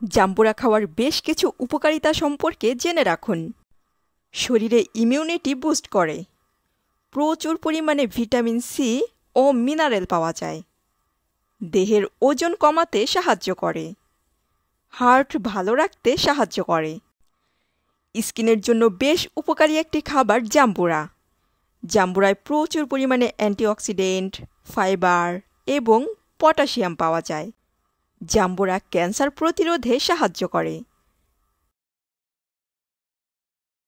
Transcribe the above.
জাম্বুরা খাওয়ার বেশ কিছু উপকারিতা সম্পর্কে জেনে রাখুন। শরীরে ইমিউনিটি বুস্ট করে। প্রচুর পরিমাণে ভিটামিন সি ও মিনারেল পাওয়া যায়। দেহের ওজন কমাতে সাহায্য করে। হার্ট ভালো রাখতে সাহায্য করে। স্কিনের জন্য বেশ উপকারী একটি খাবার জাম্বুরা। জাম্বুরায় প্রচুর পরিমাণে অ্যান্টিঅক্সিডেন্ট, ফাইবার এবং পটাশিয়াম পাওয়া যায়। জাম্বুরা ক্যান্সার প্রতিরোধে সাহায্য করে।